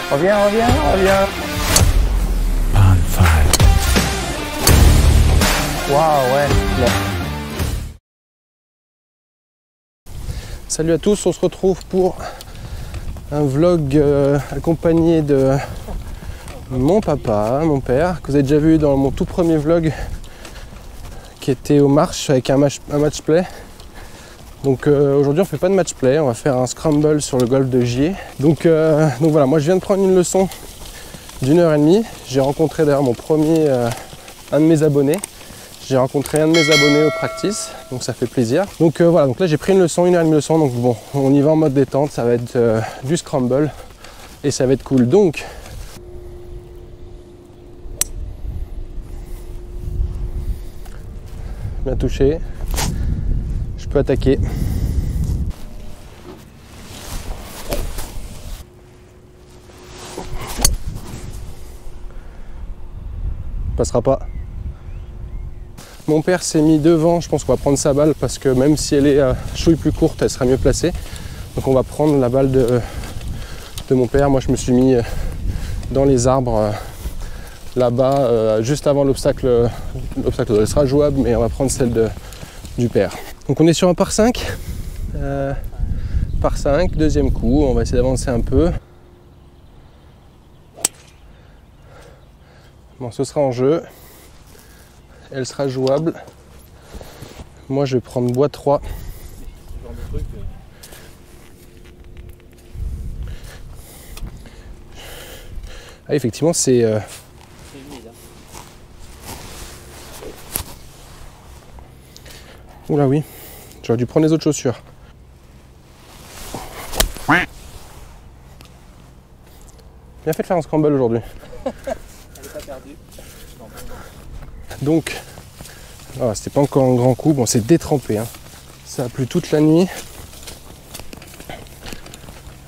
Reviens, reviens, reviens. Waouh, ouais. Bon. Salut à tous, on se retrouve pour un vlog accompagné de mon papa, mon père, que vous avez déjà vu dans mon tout premier vlog qui était aux marches avec un match play. Donc aujourd'hui on fait pas de match play, on va faire un scramble sur le golfe de Gier. Donc voilà, moi je viens de prendre une leçon d'1h30. J'ai rencontré d'ailleurs mon premier, un de mes abonnés. J'ai rencontré un de mes abonnés au practice, donc ça fait plaisir. Donc voilà, donc là j'ai pris une leçon, 1h30 leçon, donc bon, on y va en mode détente, ça va être du scramble et ça va être cool. Donc bien touché, je peux attaquer. Passera pas. Mon père s'est mis devant, je pense qu'on va prendre sa balle parce que même si elle est chouille plus courte, elle sera mieux placée. Donc on va prendre la balle de mon père. Moi je me suis mis dans les arbres là-bas, juste avant l'obstacle. L'obstacle elle sera jouable, mais on va prendre celle du père. Donc on est sur un par 5. Par 5, deuxième coup, on va essayer d'avancer un peu. Bon, ce sera en jeu. Elle sera jouable. Moi je vais prendre bois 3. Ah effectivement c'est humide. Oula oui, j'aurais dû prendre les autres chaussures. Bien fait de faire un scramble aujourd'hui. Elle n'est pas perdue. Donc, voilà, c'était pas encore un grand coup, bon c'est détrempé, hein. Ça a plu toute la nuit.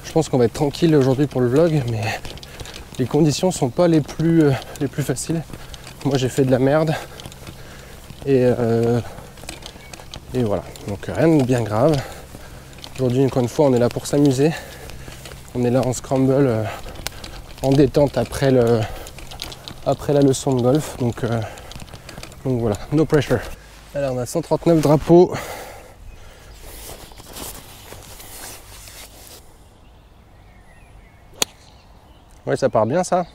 Je pense qu'on va être tranquille aujourd'hui pour le vlog, mais les conditions sont pas les plus faciles. Moi j'ai fait de la merde et voilà, donc rien de bien grave. Aujourd'hui encore une fois on est là pour s'amuser. On est là en scramble, en détente après la leçon de golf, donc voilà, no pressure. Alors on a 139 drapeaux. Ouais, ça part bien ça.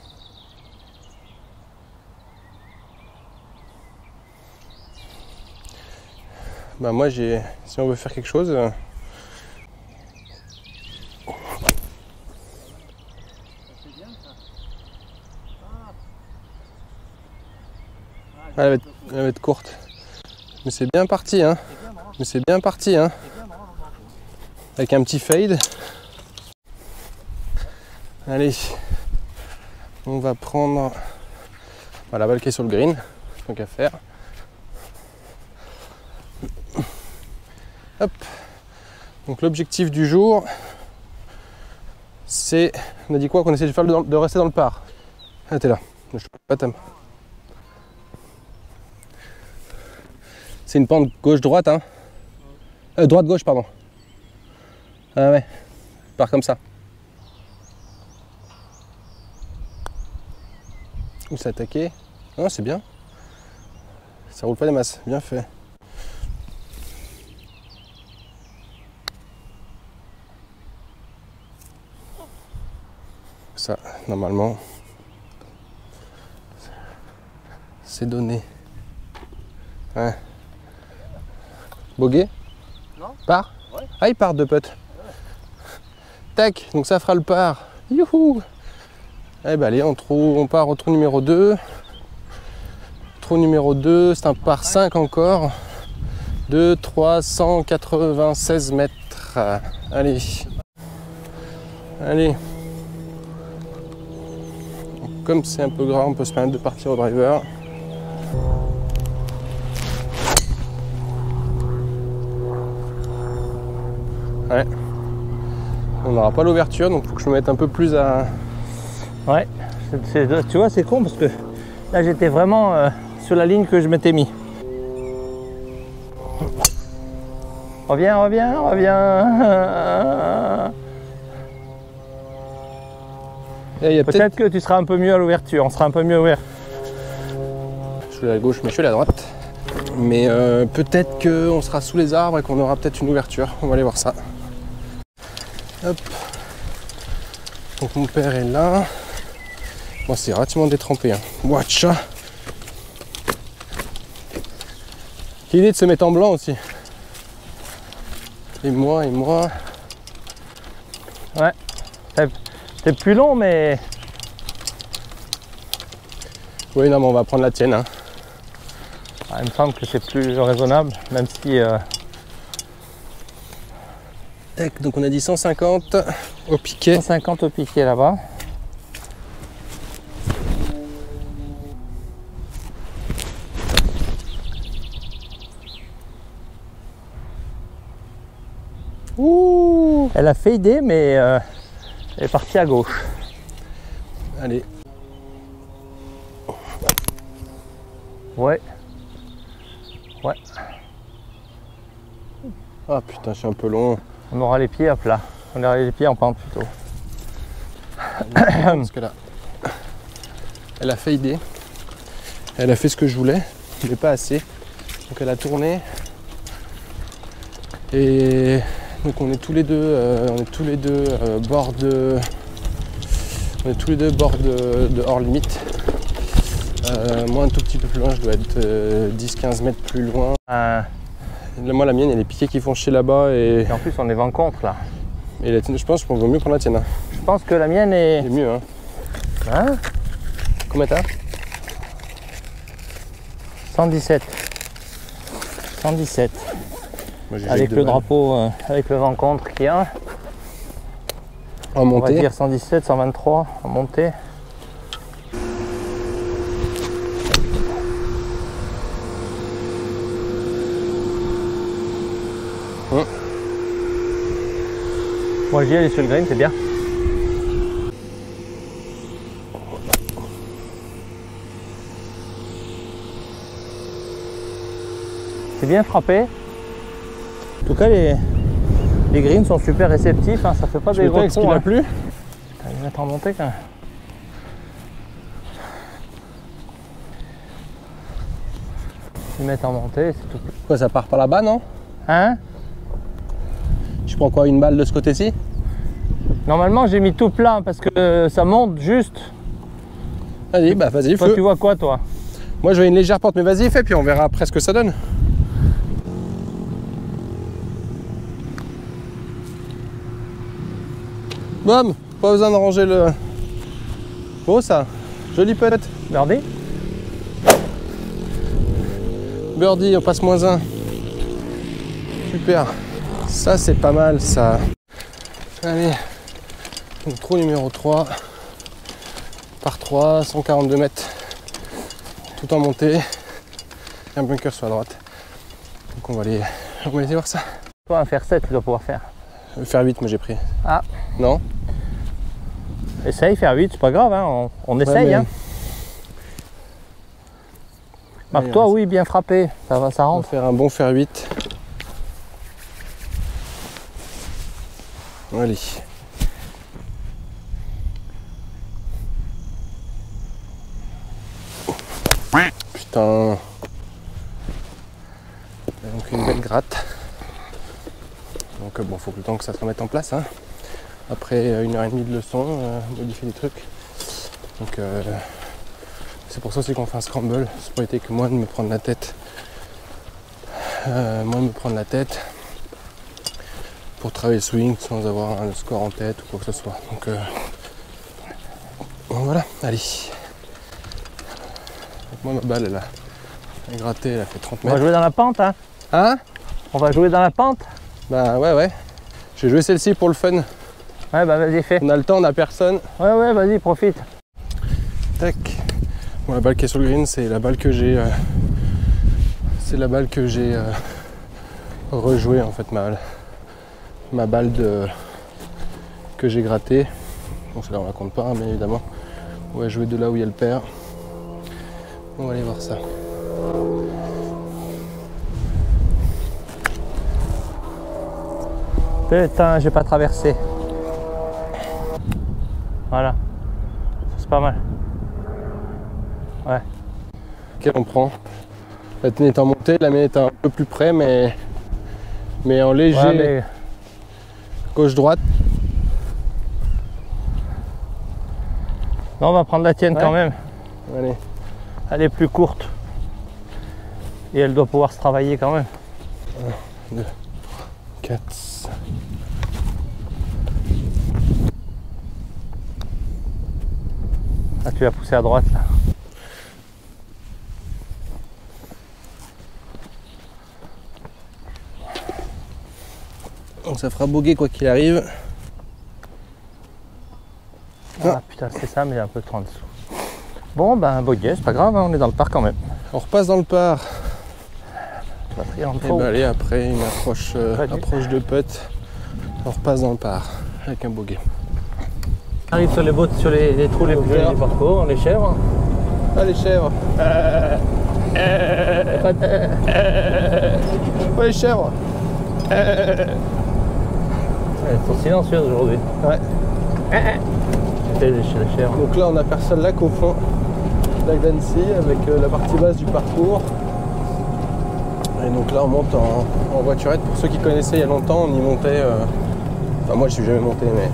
Bah moi si on veut faire quelque chose. Elle va être courte. Mais c'est bien parti, hein. Mais c'est bien parti, hein. Avec un petit fade. Allez. On va prendre la balle qui est sur le green. Donc à faire. Hop. Donc l'objectif du jour, c'est... On a dit quoi? Qu'on essaie de rester dans le par. Ah t'es là. Je peux pas t'aimer. C'est une pente gauche-droite, hein. Droite-gauche, pardon. Ah ouais, part comme ça. Où c'est attaqué? Non, c'est bien. Ça roule pas des masses, bien fait. Ça, normalement, c'est donné. Ouais. Bogey? Non. Part? Ouais. Ah, il part de putt. Ouais. Tac, donc ça fera le par. Youhou! Eh ben allez, on part au trou numéro 2. Trou numéro 2, c'est un par 5 encore. De 396 mètres. Allez. Allez. Comme c'est un peu gras, on peut se permettre de partir au driver. Ouais. On n'aura pas l'ouverture, donc il faut que je me mette un peu plus à... Ouais, tu vois, c'est con parce que là j'étais vraiment sur la ligne que je m'étais mis. Reviens, reviens, reviens. Et il y a Peut-être que tu seras un peu mieux à l'ouverture, on sera un peu mieux ouvert. Je suis à la gauche, mais je suis à la droite. Mais peut-être qu'on sera sous les arbres et qu'on aura peut-être une ouverture. On va aller voir ça. Hop. Donc mon père est là. Bon, c'est relativement détrempé. Hein. Watcha. L'idée de se mettre en blanc aussi. Et moi. Ouais. C'est plus long, mais... Oui, non, mais on va prendre la tienne. Hein. Ah, il me semble que c'est plus raisonnable, même si... Tac, donc on a dit 150 au piquet. 150 au piquet là-bas. Ouh. Elle a fadé, mais elle est partie à gauche. Allez. Ouais. Ouais. Ah putain, je suis un peu long. On aura les pieds à plat. On aura les pieds en pente plutôt. Parce que là, elle a fadé. Elle a fait ce que je voulais, mais pas assez. Donc elle a tourné. Et donc on est tous les deux, bord de. On est tous les deux bord de hors limite. Moi un tout petit peu plus loin, je dois être 10-15 mètres plus loin. Moi la mienne, il y a les piquets qui font chier là-bas et en plus on est vent contre là. Et la tienne, je pense qu'on vaut mieux prendre la tienne. Hein. Je pense que la mienne est... C'est mieux. Hein. Hein? Combien t'as? 117. 117. Moi, avec le drapeau, avec le vent contre qu'il y a. En montée. On va dire 117, 123 en montée. Moi j'y allais sur le green, c'est bien. C'est bien frappé. En tout cas les greens sont super réceptifs, hein, ça fait pas des gros trous. Il a plu. Ils mettent en montée quand même. Ils mettent en montée, c'est tout. Quoi, ça part par là-bas, non? Hein? Je prends quoi, une balle de ce côté-ci? Normalement j'ai mis tout plat parce que ça monte juste. Vas-y, bah vas-y, Toi feu. tu vois quoi toi? Moi je vois une légère pente, mais vas-y fais, puis on verra après ce que ça donne. Bam, pas besoin de ranger le... Beau ça, joli putt. Birdie? Birdie, on passe -1. Super, ça c'est pas mal ça. Allez, donc trou numéro 3, par 3, 142 mètres, tout en montée, un bunker sur la droite. Donc on va aller voir ça. Toi un faire 7 tu dois pouvoir faire. Faire 8 moi j'ai pris. Ah. Non? Essaye, faire 8, c'est pas grave, hein. On essaye. Ouais, mais... hein. Marque-toi, oui, bien frappé, ça va, ça rentre. On va faire un bon faire 8. Allez. Putain. Donc une belle gratte. Donc bon, faut que le temps que ça se remette en place. Hein. Après 1h30 de leçon, modifier des trucs. Donc c'est pour ça aussi qu'on fait un scramble. C'est pour éviter que moi de me prendre la tête. Pour travailler le swing sans avoir un score en tête ou quoi que ce soit. Donc voilà, allez. Donc moi ma balle elle a gratté, elle a fait 30 mètres. On va jouer dans la pente, hein? Hein? On va jouer dans la pente? Bah ouais. J'ai joué celle-ci pour le fun. Ouais bah vas-y fais. On a le temps, on a personne. Ouais vas-y profite. Tac. Bon, la balle qui est sur le green, c'est la balle que j'ai. Rejouée en fait ma balle que j'ai grattée. Bon celle-là on la compte pas hein, bien évidemment. On va jouer de là où il y a le pair. On va aller voir ça. Putain, j'ai pas traversé. Voilà. pas mal. Ouais. Ok, on prend. La tienne est en montée, la mienne est un peu plus près, mais en léger. Ouais, mais... Gauche-droite. Non, on va prendre la tienne quand même. Allez. Elle est plus courte. Et elle doit pouvoir se travailler quand même. 1, 2, 4, 5. Ah, tu vas pousser à droite là. Donc ça fera boguer quoi qu'il arrive. Ah putain, c'est ça, mais il est un peu trop en dessous. Bon, ben, boguet, c'est pas grave, hein, on est dans le parc quand même. On repasse dans le parc. Batterie en Et trop. bah allez, après une approche, approche de putt, on repasse dans le parc avec un bogey. On arrive sur les bottes, sur les trous les plus jolis du parcours, on les chèvres. Ah les chèvres. Ouais les chèvres. Elles sont silencieuses aujourd'hui. Ouais. C'est les chèvres. Donc là on aperçoit le lac au fond, lac d'Annecy avec la partie basse du parcours. Et donc là on monte en voiturette. Pour ceux qui connaissaient il y a longtemps, on y montait, enfin moi je suis jamais monté, mais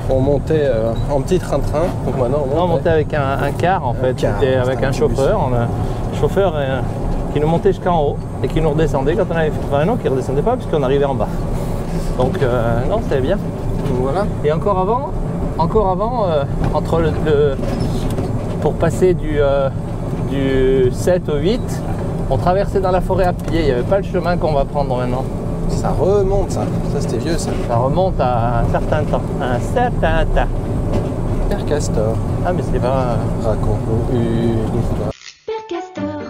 on montait en petit train-train. Donc maintenant on montait avec un car en fait, c'était avec un chauffeur. On a un chauffeur qui nous montait jusqu'en haut et qui nous redescendait quand on avait fait 80 ans, qui ne redescendait pas puisqu'on arrivait en bas. Donc non, c'était bien. Donc voilà. Et encore avant, entre pour passer du 7 au 8, on traversait dans la forêt à pied, il n'y avait pas le chemin qu'on va prendre maintenant. Ça remonte ça c'était vieux ça. Ça remonte à un certain temps. Père Castor. Ah mais c'est pas... Raconte-nous une histoire. Père Castor,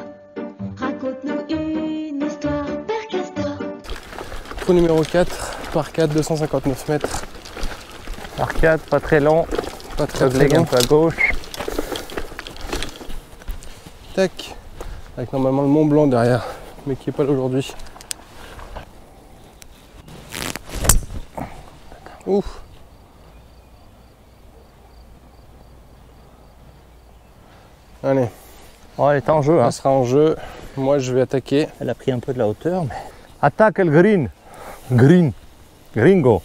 raconte-nous une histoire. Père Castor. Trou numéro 4, par 4, 259 mètres. Arcade, pas très long. Pas très Un long. peu à gauche. Tac. Avec normalement le Mont Blanc derrière, mais qui n'est pas là aujourd'hui. Ouf. Allez, Bon, elle est en jeu. Hein. ça sera en jeu. Moi je vais attaquer. Elle a pris un peu de la hauteur, mais... Attaque le green. Green. Gringo.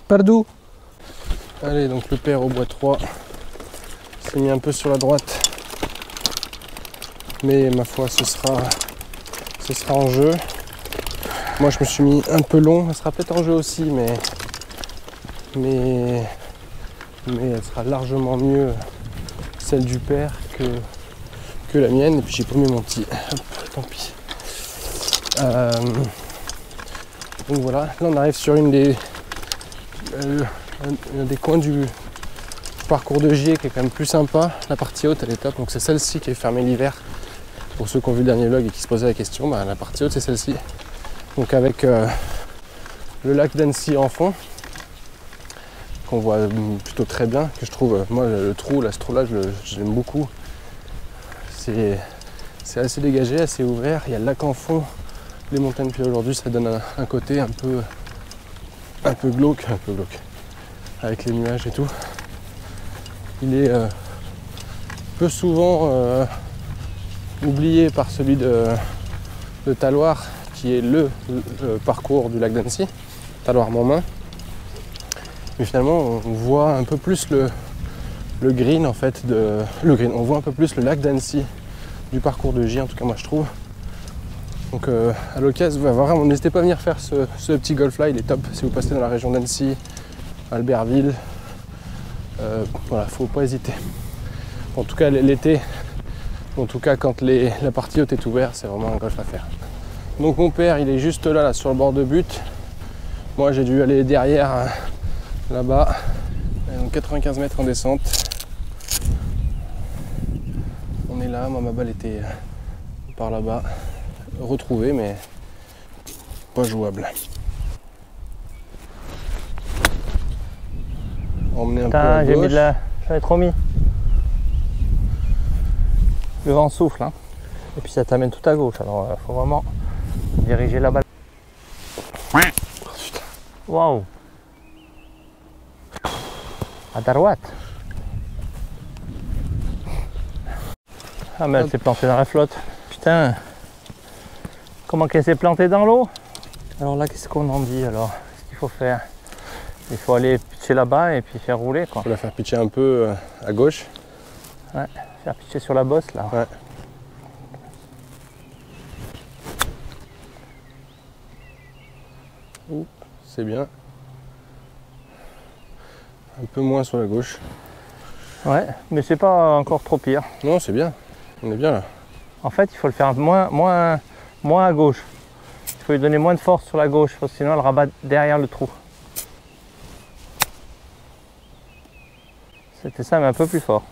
Pardou. Allez, donc le père au bois 3 s'est mis un peu sur la droite. Mais ma foi, ce sera en jeu. Moi, je me suis mis un peu long. Elle sera peut-être en jeu aussi, mais elle sera largement mieux celle du père que la mienne. Et puis j'ai pas mis mon petit. Hop, tant pis. Donc voilà, là on arrive sur un des coins du parcours de Gier qui est quand même plus sympa. La partie haute elle est top, donc c'est celle-ci qui est fermée l'hiver. Pour ceux qui ont vu le dernier vlog et qui se posaient la question, bah, la partie haute c'est celle-ci. Donc avec le lac d'Annecy en fond, qu'on voit plutôt très bien, que je trouve, moi le trou, là, ce trou là je l'aime beaucoup. C'est assez dégagé, assez ouvert, il y a le lac en fond, les montagnes, puis aujourd'hui ça donne un côté un peu glauque, avec les nuages et tout. Il est peu souvent oublié par celui de Taloir, qui est le parcours du lac d'Annecy, Taloir-Montmain. Mais finalement on voit un peu plus le green en fait, on voit un peu plus le lac d'Annecy du parcours de Gier, en tout cas moi je trouve. Donc à l'occasion, vraiment n'hésitez pas à venir faire ce petit golf là, il est top si vous passez dans la région d'Annecy, Albertville. Voilà, faut pas hésiter. En tout cas l'été, en tout cas quand la partie haute est ouverte, c'est vraiment un golf à faire. Donc mon père il est juste là sur le bord de but. Moi j'ai dû aller derrière là-bas, 95 mètres en descente. On est là, moi ma balle était par là-bas, retrouvée mais pas jouable. Emmener un peu à J'ai mis gauche. de la... J'avais trop mis. Le vent souffle, hein. Et puis ça t'amène tout à gauche, alors il faut vraiment diriger la balle. Waouh! À droite. Ah mais elle s'est plantée dans la flotte. Putain. Comment qu'elle s'est plantée dans l'eau? Alors là, qu'est-ce qu'on en dit alors? Qu'est-ce qu'il faut faire? Il faut aller pitcher là-bas et puis faire rouler quoi. Il faut la faire pitcher un peu à gauche. Ouais, faire pitcher sur la bosse là. Ouais. C'est bien. Un peu moins sur la gauche. Ouais, mais c'est pas encore trop pire. Non, c'est bien. On est bien là. En fait, il faut le faire moins à gauche. Il faut lui donner moins de force sur la gauche, parce que sinon elle rabat derrière le trou. C'était ça, mais un peu plus fort.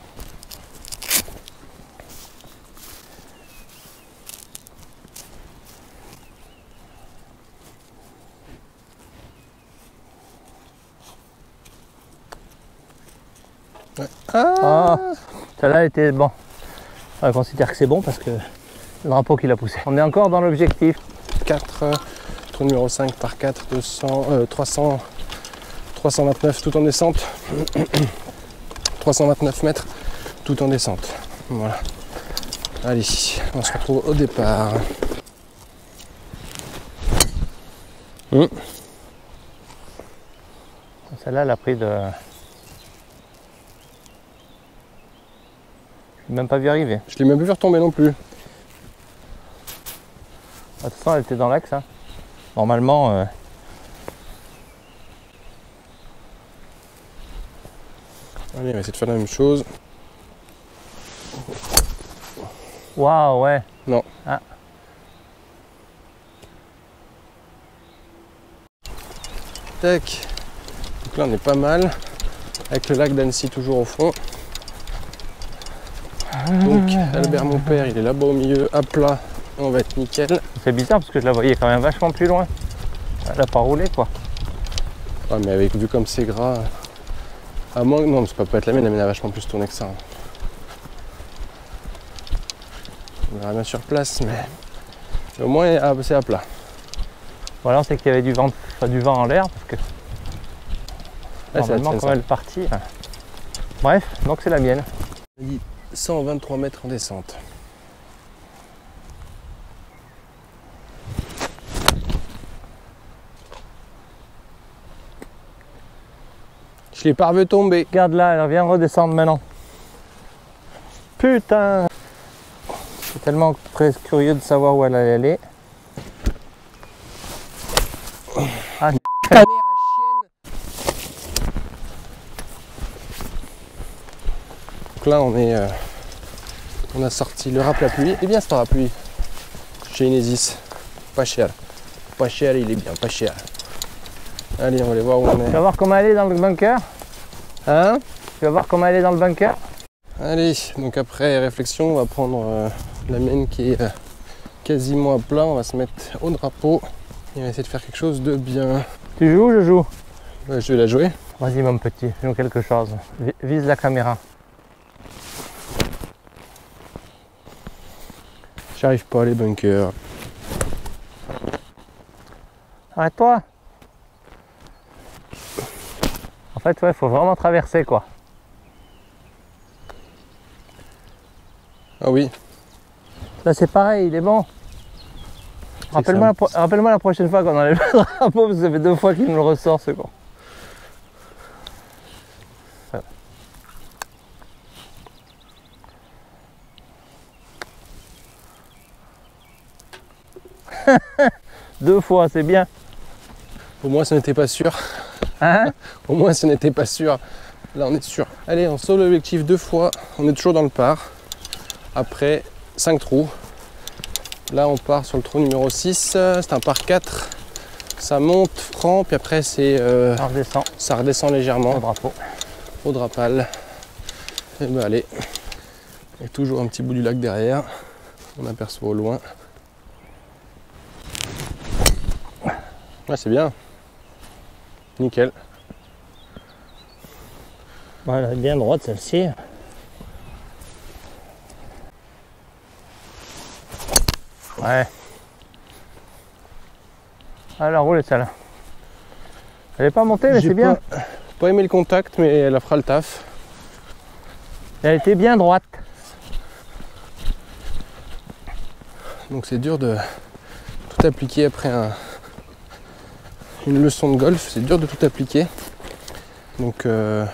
Ouais. Ah, celle-là était bon. On considère que c'est bon parce que le drapeau qui l'a poussé. On est encore dans l'objectif. 4, trou numéro 5 par 4, 329 tout en descente. 329 mètres tout en descente. Voilà. Allez, on se retrouve au départ. Celle-là, elle a pris de... Je l'ai même pas vu arriver. Je l'ai même pas vu retomber non plus. De toute façon, elle était dans l'axe. Hein. Normalement... Allez, on va essayer de faire la même chose. Waouh, ouais. Non. Ah. Tac. Donc là, on est pas mal. Avec le lac d'Annecy toujours au fond. Donc, Albert, mon père, il est là-bas au milieu, à plat. On va être nickel. C'est bizarre parce que je la voyais quand même vachement plus loin. Elle a pas roulé, quoi. Ouais, mais avec vu comme c'est gras. À moins, non, ça peut pas être la mienne a vachement plus tourné que ça. On verra bien sur place, mais au moins c'est à plat. Voilà, on sait qu'il y avait du vent en l'air parce que normalement, quand elle est partie. Bref, donc c'est la mienne. 123 mètres en descente. Je l'ai pas revu tomber. Regarde là, elle vient redescendre maintenant. Putain! Je suis tellement très curieux de savoir où elle allait aller. Ah, donc là on a sorti le parapluie. Et bien ce parapluie chez Inesis. Pas cher. Pas cher, il est bien, pas cher. Allez, on va aller voir où on tu est. vas voir comment elle est dans le bunker? Hein? Tu vas voir comment elle est dans le bunker? Allez, donc après réflexion, on va prendre la mienne qui est quasiment à plat. On va se mettre au drapeau et on va essayer de faire quelque chose de bien. Tu joues ou je joue? Je vais la jouer. Vas-y mon petit, fais-nous quelque chose. Vise la caméra. J'arrive pas à les bunkers. Arrête-toi! En fait, ouais, faut vraiment traverser quoi. Ah oui. Là c'est pareil, il est bon. Rappelle-moi la prochaine fois qu'on enlève le drapeau, parce que ça fait 2 fois qu'il me le ressort ce con. Deux fois, c'est bien. Au moins, ce n'était pas sûr. Hein? Au moins, ce n'était pas sûr. Là, on est sûr. Allez, on sauve l'objectif 2 fois. On est toujours dans le par. Après 5 trous. Là, on part sur le trou numéro 6. C'est un par 4. Ça monte franc, puis après, ça redescend légèrement. Au drapeau. Au drapal. Et ben, allez. Il y a toujours un petit bout du lac derrière. On aperçoit au loin. Ouais, c'est bien. Nickel. Voilà, elle est bien droite celle-ci. Ouais. Elle a roulé celle-là. Elle n'est pas montée, mais c'est bien. Pas aimé le contact, mais elle fera le taf. Elle était bien droite. Donc c'est dur de tout appliquer après une leçon de golf, c'est dur de tout appliquer. Donc ben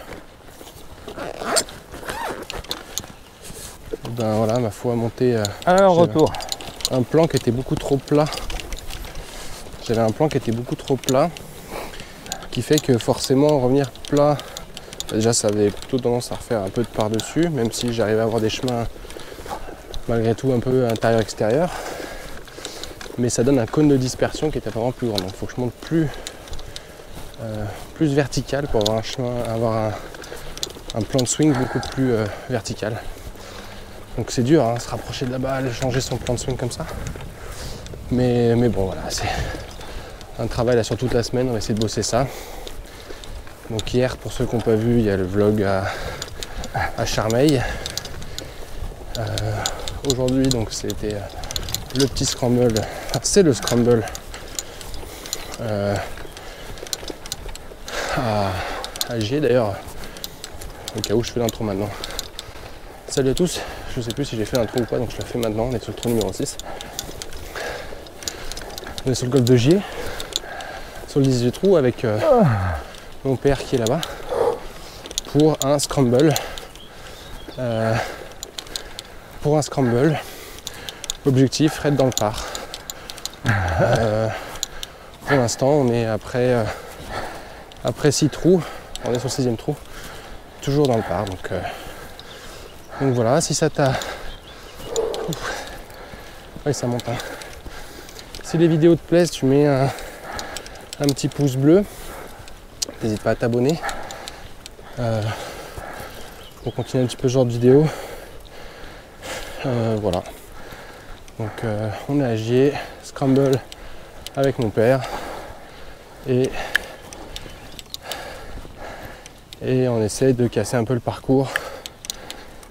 voilà, ma foi, monter Alors retour. un plan qui était beaucoup trop plat. J'avais un plan qui était beaucoup trop plat, qui fait que forcément revenir plat, déjà ça avait plutôt tendance à refaire un peu de par-dessus, même si j'arrivais à avoir des chemins malgré tout un peu intérieur-extérieur. Mais ça donne un cône de dispersion qui est apparemment plus grand. Donc il faut que je monte plus vertical pour avoir un chemin, avoir un plan de swing beaucoup plus vertical. Donc c'est dur, hein, se rapprocher de la balle, changer son plan de swing comme ça. Mais bon voilà, c'est un travail là sur toute la semaine, on va essayer de bosser ça. Donc hier, pour ceux qui n'ont pas vu, il y a le vlog à Charmeil. Aujourd'hui donc c'était le petit scramble, enfin, c'est le scramble à Gier d'ailleurs, au cas où je fais l'intro maintenant. Salut à tous, je sais plus si j'ai fait l'intro ou pas, donc je la fais maintenant, on est sur le trou numéro 6. On est sur le golfe de Gier, sur le 18 trou avec mon père qui est là-bas pour un scramble. Objectif, être dans le par. Pour l'instant, on est après 6 trous, on est sur le 6e trou, toujours dans le par. Donc voilà, si ça t'a... Oui, ça monte. Hein. Si les vidéos te plaisent, tu mets un petit pouce bleu. N'hésite pas à t'abonner. Pour continuer un petit peu ce genre de vidéo. Voilà. Donc on est à Gier, scramble avec mon père. Et on essaie de casser un peu le parcours.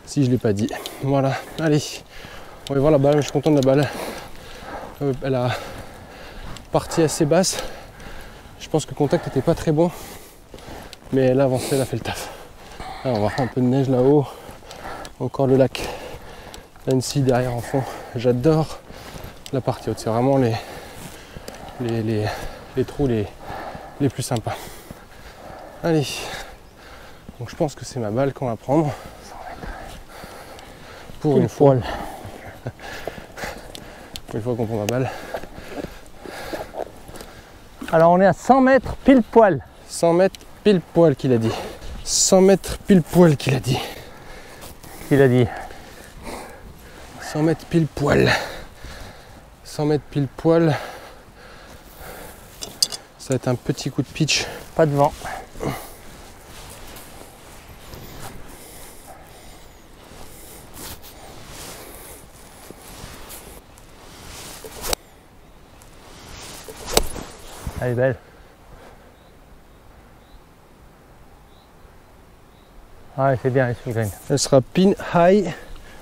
Si je ne l'ai pas dit. Voilà, allez. On va voir la balle, je suis content de la balle. Elle a partie assez basse. Je pense que le contact n'était pas très bon. Mais elle a avancé, elle a fait le taf. Alors, on va faire un peu de neige là-haut. Encore le lac d'Annecy derrière en fond. J'adore la partie haute. C'est vraiment les trous les plus sympas. Allez. Donc je pense que c'est ma balle qu'on va prendre. Pour une fois. Pour une fois qu'on prend ma balle. Alors on est à 100 mètres pile poil. 100 mètres pile poil qu'il a dit. 100 mètres pile poil qu'il a dit. Il a dit. 100 mètres pile poil. 100 mètres pile poil. Ça va être un petit coup de pitch. Pas de vent. Elle est belle. Ouais, c'est bien, elle est sur le green. Elle sera pin high,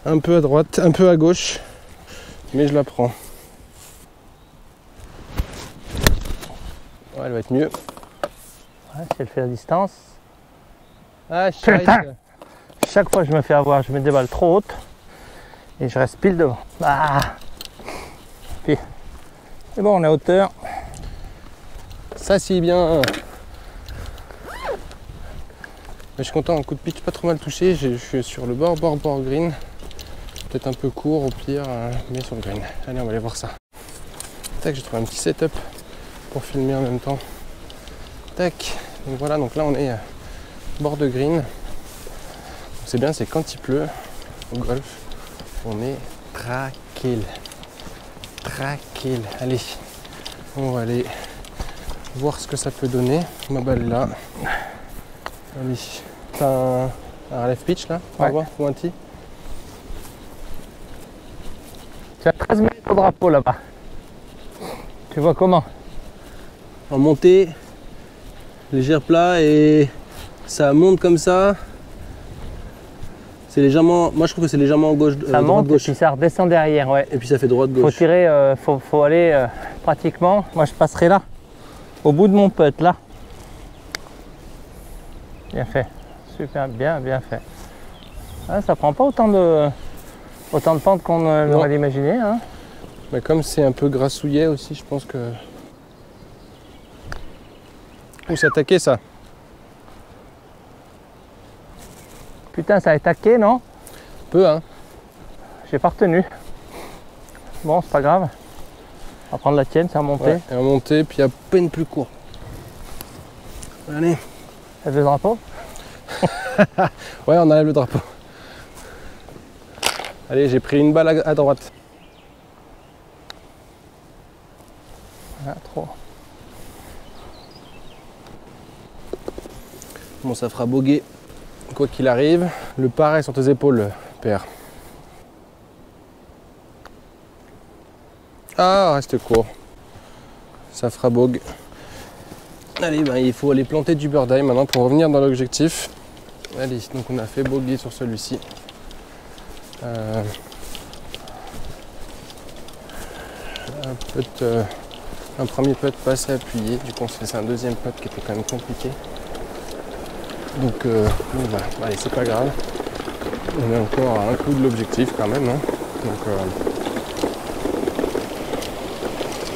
un peu à droite, un peu à gauche, mais je la prends. Ouais, elle va être mieux. Ouais, si elle fait la distance. Ah, Putain! Chaque fois que je me fais avoir, je mets des balles trop hautes et je reste pile devant. Ah. Puis, c'est bon, on est à hauteur. Ça, c'est bien. Mais je suis content, un coup de pitch pas trop mal touché. Je suis sur le bord green. Peut-être un peu court au pire, mais sur le green. Allez, on va aller voir ça. Tac, j'ai trouvé un petit setup pour filmer en même temps. Tac, donc voilà, donc là on est bord de green. C'est bien, c'est quand il pleut au golf, on est tranquille. Tranquille. Allez, on va aller voir ce que ça peut donner. Ma balle est là. Allez, t'as un relève pitch là, on va voir, pointy. Tu as 13 minutes au drapeau là-bas. Tu vois comment? En montée, légère plat et ça monte comme ça. C'est légèrement. Moi, je trouve que c'est légèrement gauche. Ça monte et gauche. puis ça redescend derrière, ouais. Et puis ça fait droite Faut gauche. tirer, faut aller pratiquement. Moi, je passerai là, au bout de mon putt, là. Bien fait, super, bien fait. Ah, ça prend pas autant de pente qu'on aurait imaginé, hein. Mais comme c'est un peu grassouillet aussi, je pense que. Où s'attaquer ça? Putain, ça a attaqué, non? Peu, hein. J'ai pas retenu. Bon, c'est pas grave. On va prendre la tienne, ça va monter. Ouais, et remonter, puis à peine plus court. Allez. Lève le drapeau. Ouais, on enlève le drapeau. Allez, j'ai pris une balle à droite. Ah, trop. Bon, ça fera boguer. Quoi qu'il arrive, le par est sur tes épaules, père. Ah, reste court. Ça fera bogue. Allez, ben, il faut aller planter du bird eye maintenant pour revenir dans l'objectif. Allez, donc on a fait bogey sur celui-ci. Un premier putt pas assez appuyé, du coup on se fait un deuxième putt qui était quand même compliqué. Donc voilà, allez, c'est pas grave. On est encore à un coup de l'objectif quand même, hein. Donc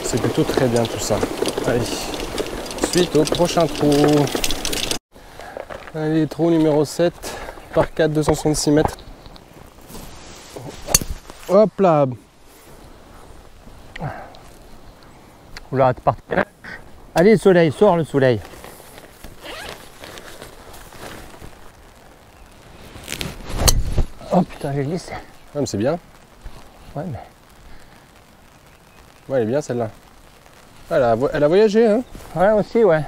c'est plutôt très bien tout ça. Allez, suite au prochain trou. Allez, trou numéro 7, par 4, 266 mètres. Hop là. Oula, t'es parti. Allez, le soleil, sors le soleil. Oh putain, j'ai glissé. Ah, mais c'est bien. Ouais, mais. Ouais, elle est bien celle-là. Elle a voyagé, hein. Ouais, aussi, ouais.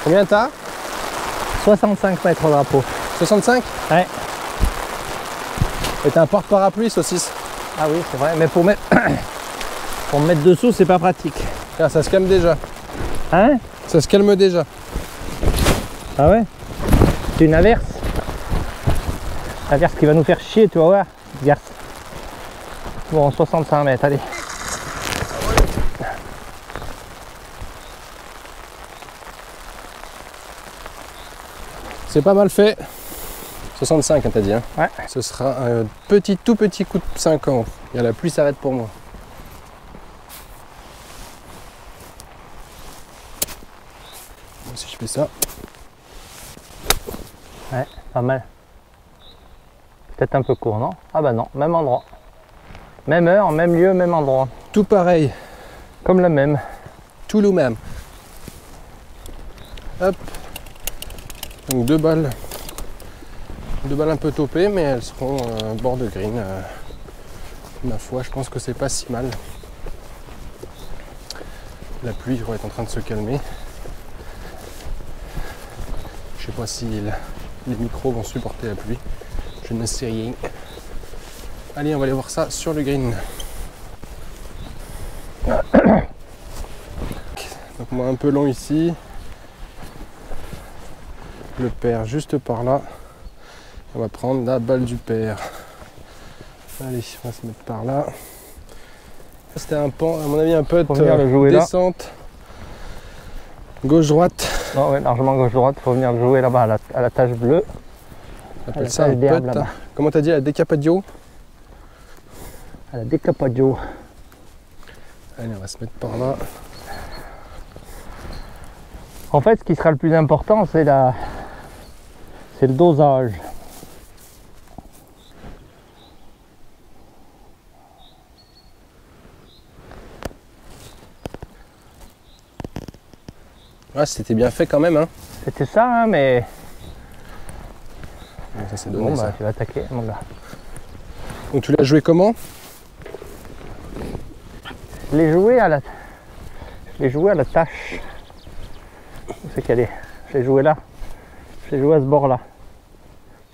Combien t'as? 65 mètres au drapeau. 65? Ouais. Et t'as un porte-parapluie, saucisse. Ah oui, c'est vrai, mais pour mettre, pour me mettre dessous, c'est pas pratique. Ah, ça se calme déjà. Hein? Ça se calme déjà. Ah ouais? C'est une averse. L'averse qui va nous faire chier, tu vas voir. Garce. Bon, 65 mètres, allez. C'est pas mal fait. 65, hein, t'as dit, hein. Ouais. Ce sera un tout petit coup de 50. Et la pluie s'arrête pour moi. Bon, si je fais ça. Ouais, pas mal. Peut-être un peu court, non? Ah bah non, même endroit. Même heure, même lieu, même endroit. Tout pareil. Comme la même. Tout le même. Hop. Donc deux balles un peu topées, mais elles seront bord de green. Ma foi, je pense que c'est pas si mal. La pluie va être en train de se calmer. Je sais pas si les micros vont supporter la pluie. Je ne sais rien. Allez, on va aller voir ça sur le green. Donc moi un peu long ici. Le père juste par là. On va prendre la balle du père. Allez, on va se mettre par là. C'était un pan, à mon avis un putt descente. Gauche-droite. Non, ouais, largement gauche-droite, il faut venir le jouer là-bas à la tache bleue. On appelle ça un putt. Comment t'as dit, la décapadio? À la décapadio. Allez, on va se mettre par là. En fait, ce qui sera le plus important, c'est le dosage. Ouais, c'était bien fait quand même, hein. C'était ça, hein, mais Ça c'est donné, bon, ça. bah, tu vas attaquer, mon gars. Donc tu l'as joué comment? Je l'ai joué à la tâche. Où c'est qu'elle est? Je l'ai joué là. Je l'ai joué à ce bord-là.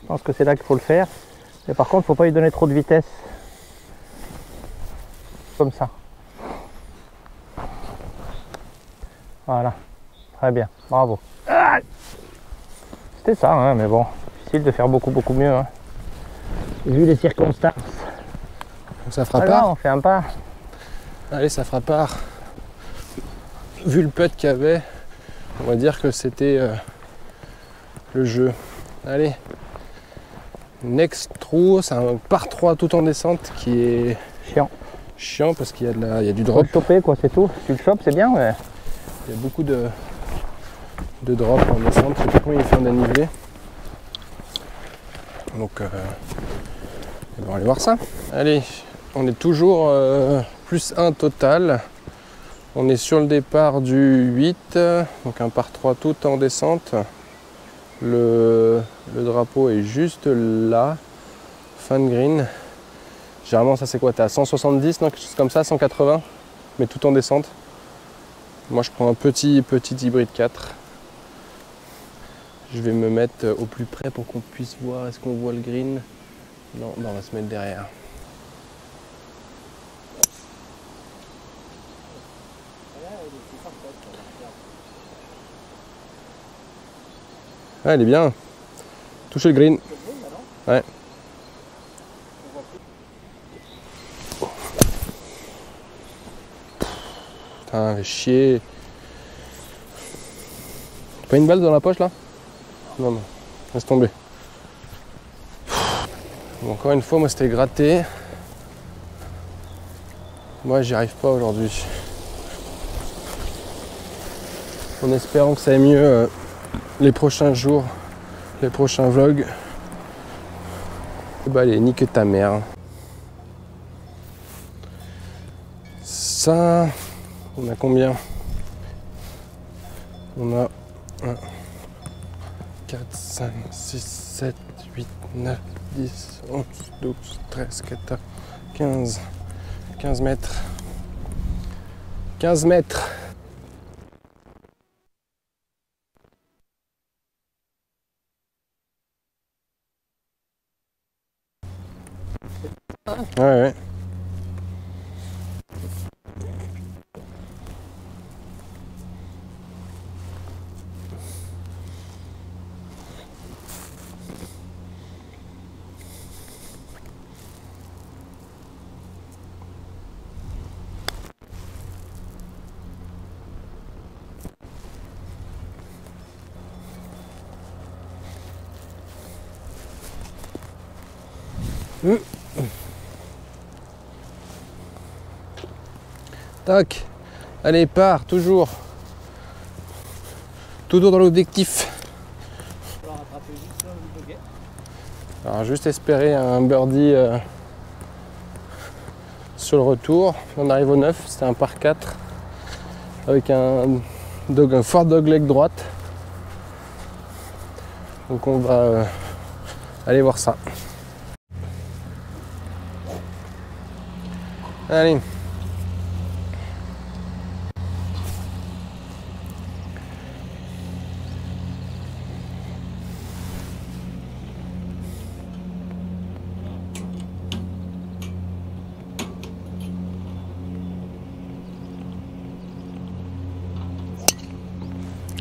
Je pense que c'est là qu'il faut le faire. Mais par contre, il ne faut pas lui donner trop de vitesse. Comme ça. Voilà, très bien, bravo. Ah, c'était ça, hein, mais bon, difficile de faire beaucoup mieux. Hein. Vu les circonstances. Donc ça fera Alors, part. on fait un pas. Allez, ça fera part. Vu le putt qu'il y avait, on va dire que c'était le jeu. Allez. Next trou, c'est un par 3 tout en descente qui est chiant parce qu'il y a du Faut drop. le choper, quoi, c'est tout. Tu le chopes, c'est bien, mais... Il y a beaucoup de drop en descente, je sais pas combien il fait en dénivelé. Donc on va aller voir ça. Allez, on est toujours plus 1 total. On est sur le départ du 8, donc un par 3 tout en descente. Le drapeau est juste là, fin de green. Généralement ça c'est quoi, t'es à 170, non, quelque chose comme ça, 180, mais tout en descente. Moi je prends un petit hybride 4. Je vais me mettre au plus près pour qu'on puisse voir, est-ce qu'on voit le green? Non, on va se mettre derrière. Ah, elle est bien. Toucher le green. Ouais. Putain, fait chier. T'as pas une balle dans la poche là? Non, non. Laisse tomber. Bon, encore une fois, moi c'était gratté. Moi j'y arrive pas aujourd'hui. En espérant que ça aille mieux les prochains jours, les prochains vlogs. Bah allez, nique ta mère. Ça, on a combien? On a 1, 4, 5, 6, 7, 8, 9, 10, 11, 12, 13, 14, 15. 15 mètres. 15 mètres. Ouais, ouais. Tac. Allez, pars, toujours. Toujours dans l'objectif. Alors, juste espérer un birdie sur le retour. On arrive au 9, c'était un par 4 avec un fort dogleg droite. Donc on va aller voir ça. Allez.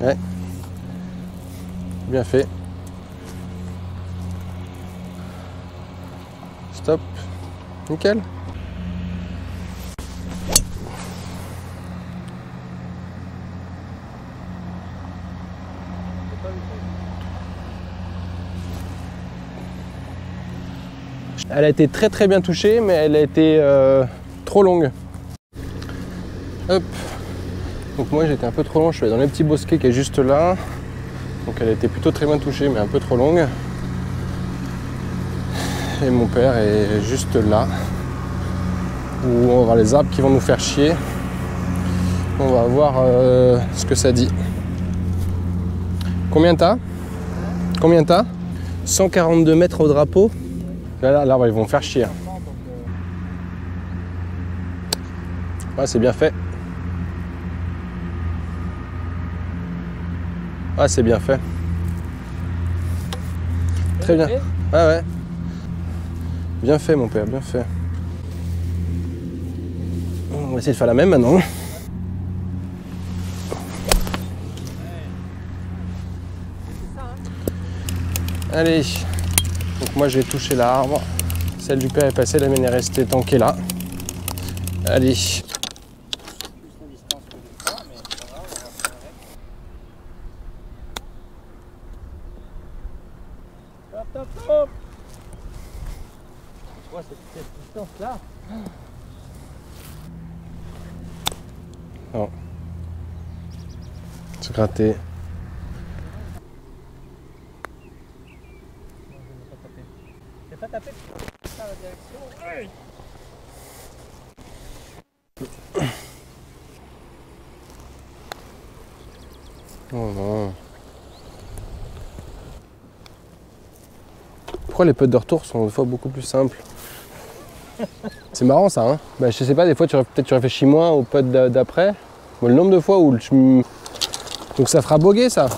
Ouais. Bien fait. Stop. Nickel. Elle a été très bien touchée, mais elle a été trop longue. Hop. Donc moi j'étais un peu trop long, je suis allé dans le petit bosquet qui est juste là. Donc elle a été plutôt très bien touchée, mais un peu trop longue. Et mon père est juste là, où on va voir les arbres qui vont nous faire chier. On va voir ce que ça dit. Combien t'as? Combien t'as? 142 mètres au drapeau. Là, ils vont me faire chier. Ouais, c'est bien fait. Ah, c'est bien fait. Très bien. Ah ouais. Bien fait, mon père, bien fait. On va essayer de faire la même maintenant. Allez. Donc moi j'ai touché l'arbre. Celle du père est passée, la mienne est restée tankée là. Allez. Top, top. Tu vois cette distance là? Non. C'est gratté. J'ai pas tapé dans la direction. Oui. Oh non. Pourquoi les putts de retour sont des fois beaucoup plus simples? C'est marrant ça, hein? Bah, je sais pas, des fois peut-être tu réfléchis moins au putt d'après. Moi, le nombre de fois où donc ça fera boguer ça.